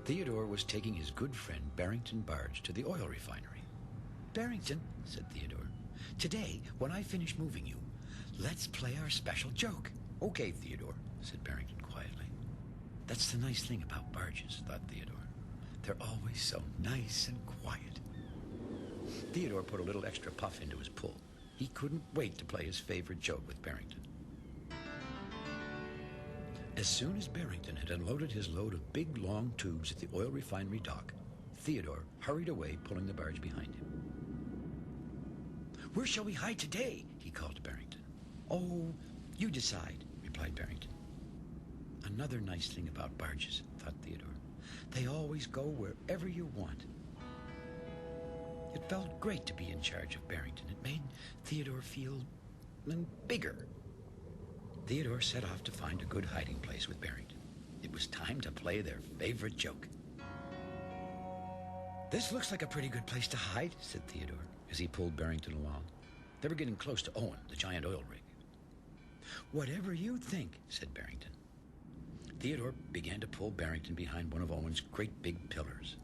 Theodore was taking his good friend Barrington barge to the oil refinery. "Barrington," said Theodore, "today, when I finish moving you, let's play our special joke." "Okay, Theodore," said Barrington quietly. That's the nice thing about barges, thought Theodore. They're always so nice and quiet. Theodore put a little extra puff into his pull. He couldn't wait to play his favorite joke with Barrington. As soon as Barrington had unloaded his load of big, long tubes at the oil refinery dock, Theodore hurried away, pulling the barge behind him. "Where shall we hide today?" he called to Barrington. "Oh, you decide," replied Barrington. Another nice thing about barges, thought Theodore. They always go wherever you want. It felt great to be in charge of Barrington. It made Theodore feel bigger. Theodore set off to find a good hiding place with Barrington. It was time to play their favorite joke. "This looks like a pretty good place to hide," said Theodore as he pulled Barrington along. They were getting close to Owen, the giant oil rig. "Whatever you think," said Barrington. Theodore began to pull Barrington behind one of Owen's great big pillars.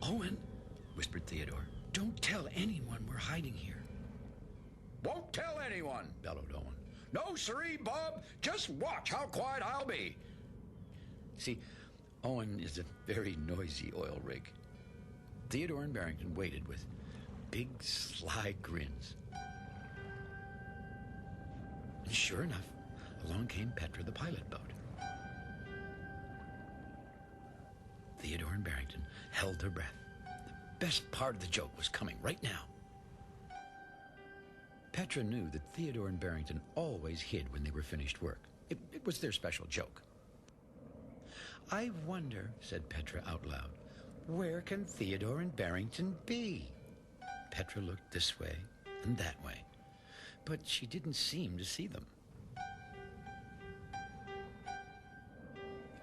"Owen," whispered Theodore, "don't tell anyone we're hiding here." "Won't tell anyone," bellowed Owen. "No, siree, Bob. Just watch how quiet I'll be." See, Owen is a very noisy oil rig. Theodore and Barrington waited with big, sly grins. And sure enough, along came Petra, the pilot boat. Theodore and Barrington held their breath. The best part of the joke was coming right now. Petra knew that Theodore and Barrington always hid when they were finished work. It was their special joke. "I wonder," said Petra out loud, "where can Theodore and Barrington be?" Petra looked this way and that way, but she didn't seem to see them.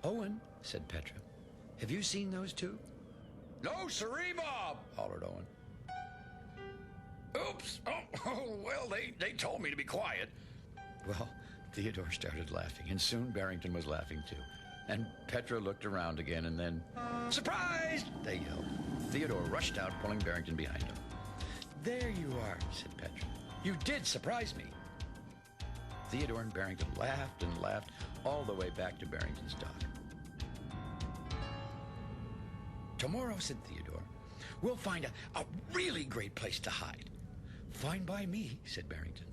"Owen," said Petra, "have you seen those two?" "No, siree, Bob," hollered Owen. "Oops. Oh, well, they told me to be quiet." Well, Theodore started laughing, and soon Barrington was laughing too. And Petra looked around again, and then, "Surprise!" they yelled. Theodore rushed out, pulling Barrington behind him. "There you are," said Petra. "You did surprise me." Theodore and Barrington laughed and laughed all the way back to Barrington's dock. "Tomorrow," said Theodore, "we'll find a really great place to hide." "Fine by me," said Barrington.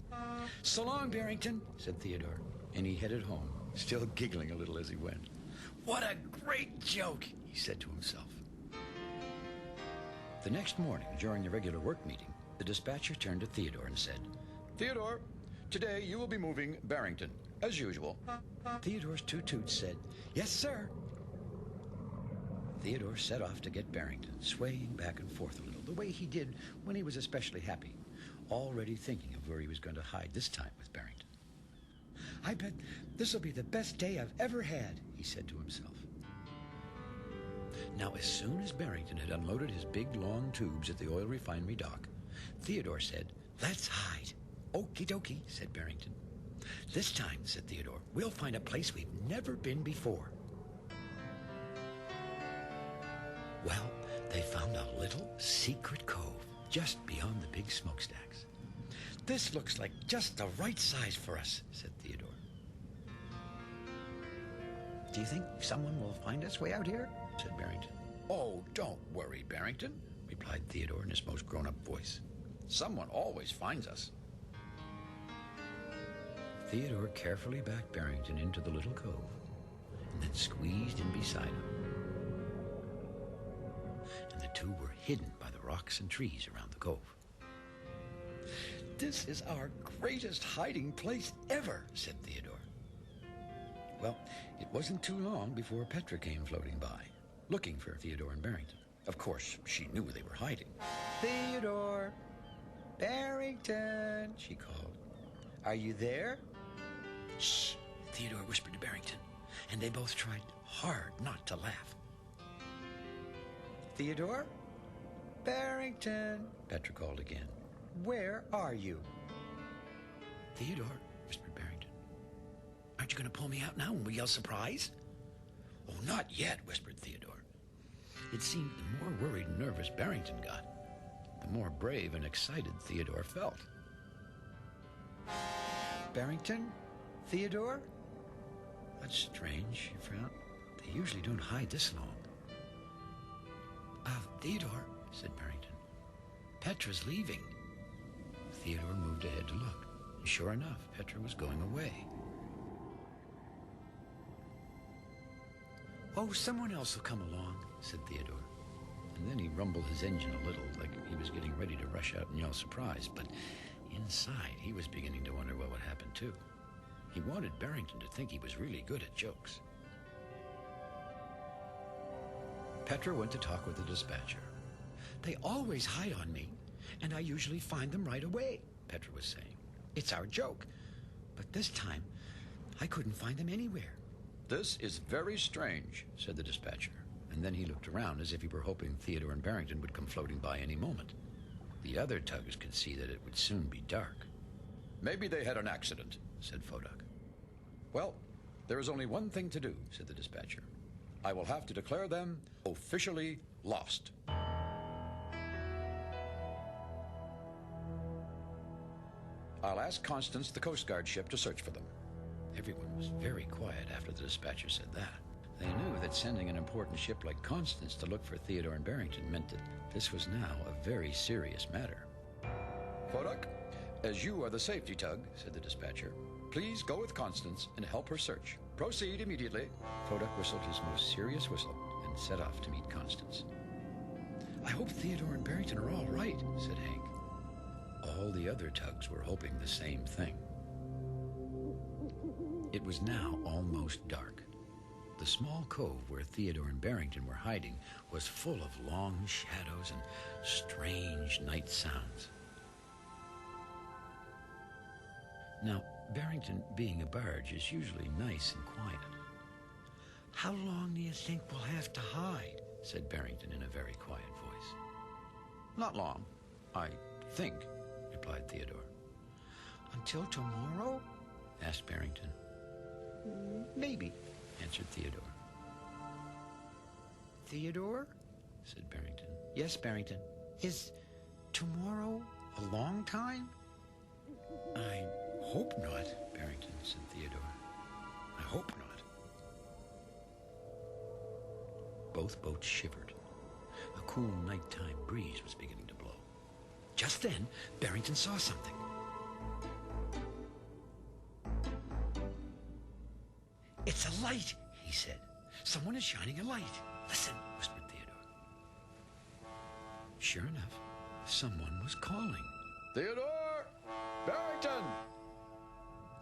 "So long, Barrington," said Theodore, and he headed home, still giggling a little as he went. "What a great joke," he said to himself. The next morning, during the regular work meeting, the dispatcher turned to Theodore and said, "Theodore, today you will be moving Barrington, as usual." Theodore's two toots said, "Yes, sir." Theodore set off to get Barrington, swaying back and forth a little, the way he did when he was especially happy, already thinking of where he was going to hide this time with Barrington. "I bet this'll be the best day I've ever had," he said to himself. Now, as soon as Barrington had unloaded his big, long tubes at the oil refinery dock, Theodore said, "Let's hide." "Okie dokie," said Barrington. "This time," said Theodore, "we'll find a place we've never been before." Well, they found a little secret cove just beyond the big smokestacks. "This looks like just the right size for us," said Theodore. "Do you think someone will find us way out here?" said Barrington. "Oh, don't worry, Barrington," replied Theodore in his most grown-up voice. "Someone always finds us." Theodore carefully backed Barrington into the little cove and then squeezed in beside him. And the two were hidden by the rocks and trees around the cove. "This is our greatest hiding place ever," said Theodore. Well, it wasn't too long before Petra came floating by, looking for Theodore and Barrington. Of course, she knew they were hiding. "Theodore! Barrington!" she called. "Are you there?" "Shh!" Theodore whispered to Barrington, and they both tried hard not to laugh. "Theodore? Barrington!" Petra called again. "Where are you?" "Theodore," whispered Barrington. Aren't you going to pull me out now when we yell surprise? Oh, not yet, whispered Theodore. It seemed the more worried and nervous Barrington got, the more brave and excited Theodore felt. Barrington? Theodore? That's strange, he frowned. They usually don't hide this long. Theodore, said Barrington. Petra's leaving. Theodore moved ahead to look. And sure enough, Petra was going away. Oh, someone else will come along, said Theodore. And then he rumbled his engine a little, like he was getting ready to rush out and yell surprise. But inside, he was beginning to wonder what would happen, too. He wanted Barrington to think he was really good at jokes. Petra went to talk with the dispatcher. They always hide on me, and I usually find them right away, Petra was saying. It's our joke. But this time, I couldn't find them anywhere. This is very strange, said the dispatcher. And then he looked around as if he were hoping Theodore and Barrington would come floating by any moment. The other tugs could see that it would soon be dark. Maybe they had an accident, said Fodak. Well, there is only one thing to do, said the dispatcher. I will have to declare them officially lost. I'll ask Constance, the Coast Guard ship, to search for them. Everyone was very quiet after the dispatcher said that. They knew that sending an important ship like Constance to look for Theodore and Barrington meant that this was now a very serious matter. Fodak, as you are the safety tug, said the dispatcher, please go with Constance and help her search. Proceed immediately. Fodak whistled his most serious whistle and set off to meet Constance. I hope Theodore and Barrington are all right, said Hank. All the other tugs were hoping the same thing. It was now almost dark. The small cove where Theodore and Barrington were hiding was full of long shadows and strange night sounds. Now, Barrington, being a barge, is usually nice and quiet. How long do you think we'll have to hide? Said Barrington in a very quiet voice. Not long, I think, replied Theodore. Until tomorrow? Asked Barrington. Maybe, answered Theodore. Theodore? Said Barrington. Yes, Barrington. Is tomorrow a long time? I hope not, Barrington, said Theodore. I hope not. Both boats shivered. A cool nighttime breeze was beginning to blow. Just then, Barrington saw something. It's a light, he said. Someone is shining a light. Listen, whispered Theodore. Sure enough, someone was calling. Theodore! Barrington!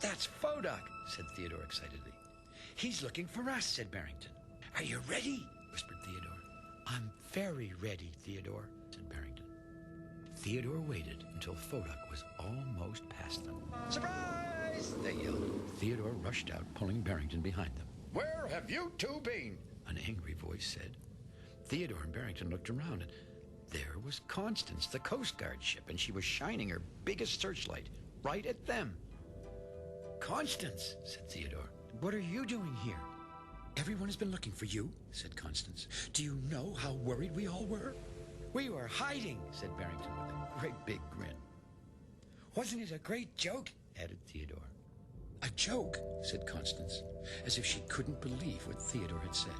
That's Fodak, said Theodore excitedly. He's looking for us, said Barrington. Are you ready? Whispered Theodore. I'm very ready, Theodore, said Barrington. Theodore waited until Fodak was almost past them. Surprise! They yelled. Theodore rushed out, pulling Barrington behind them. Where have you two been? An angry voice said. Theodore and Barrington looked around, and there was Constance, the Coast Guard ship, and she was shining her biggest searchlight right at them. Constance, said Theodore, what are you doing here? Everyone has been looking for you, said Constance. Do you know how worried we all were? We were hiding, said Barrington with a great big grin. Wasn't it a great joke? Added Theodore. A joke, said Constance, as if she couldn't believe what Theodore had said.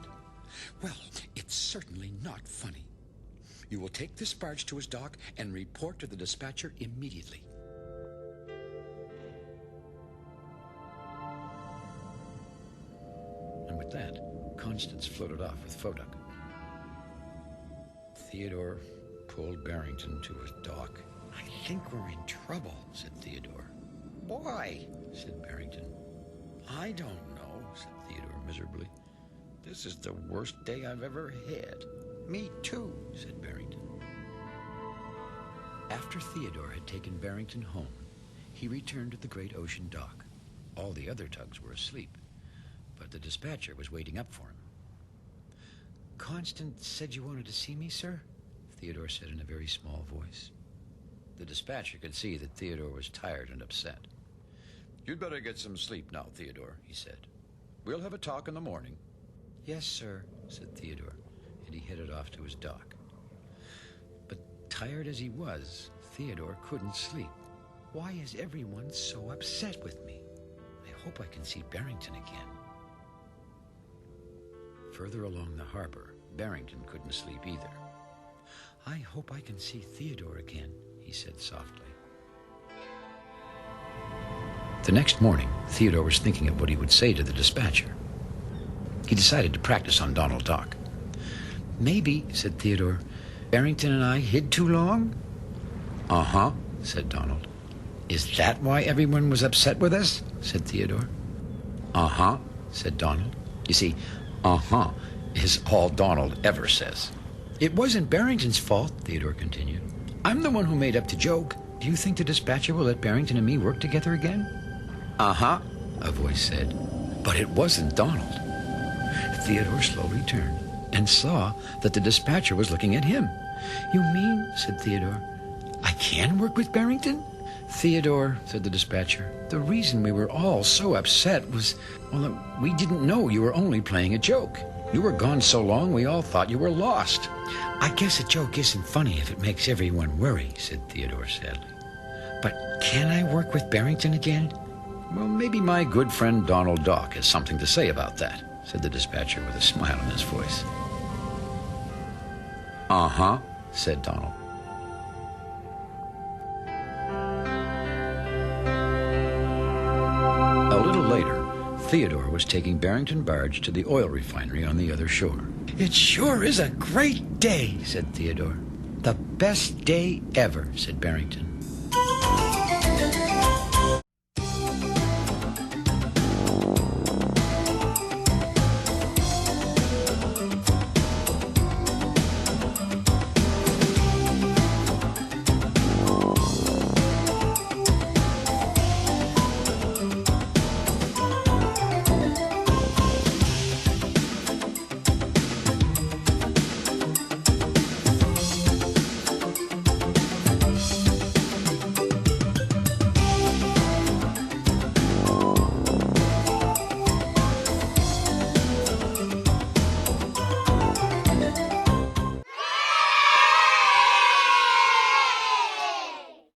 Well, it's certainly not funny. You will take this barge to his dock and report to the dispatcher immediately. And with that, Constance floated off with Fodak. Theodore pulled Barrington to his dock. I think we're in trouble, said Theodore. Why? Said Barrington. I don't know, said Theodore miserably. This is the worst day I've ever had. Me too, said Barrington. After Theodore had taken Barrington home, he returned to the great ocean dock. All the other tugs were asleep, but the dispatcher was waiting up for him. Constance said you wanted to see me, sir? Theodore said in a very small voice. The dispatcher could see that Theodore was tired and upset. You'd better get some sleep now, Theodore, he said. We'll have a talk in the morning. Yes, sir, said Theodore, and he headed off to his dock. But tired as he was, Theodore couldn't sleep. Why is everyone so upset with me? I hope I can see Barrington again. Further along the harbor, Barrington couldn't sleep either. I hope I can see Theodore again, he said softly. The next morning, Theodore was thinking of what he would say to the dispatcher. He decided to practice on Donald Duck. Maybe, said Theodore, Barrington and I hid too long? Uh-huh, said Donald. Is that why everyone was upset with us? Said Theodore. Uh-huh, said Donald. You see, uh-huh is all Donald ever says. It wasn't Barrington's fault, Theodore continued. I'm the one who made up the joke. Do you think the dispatcher will let Barrington and me work together again? Uh-huh, a voice said. But it wasn't Donald. Theodore slowly turned and saw that the dispatcher was looking at him. You mean, said Theodore, I can work with Barrington? Theodore, said the dispatcher, the reason we were all so upset was, well, we didn't know you were only playing a joke. You were gone so long we all thought you were lost. I guess a joke isn't funny if it makes everyone worry, said Theodore sadly. But can I work with Barrington again? Well, maybe my good friend Donald Duck has something to say about that, said the dispatcher with a smile in his voice. Uh-huh, said Donald. A little later, Theodore was taking Barrington Barge to the oil refinery on the other shore. It sure is a great day, said Theodore. The best day ever, said Barrington.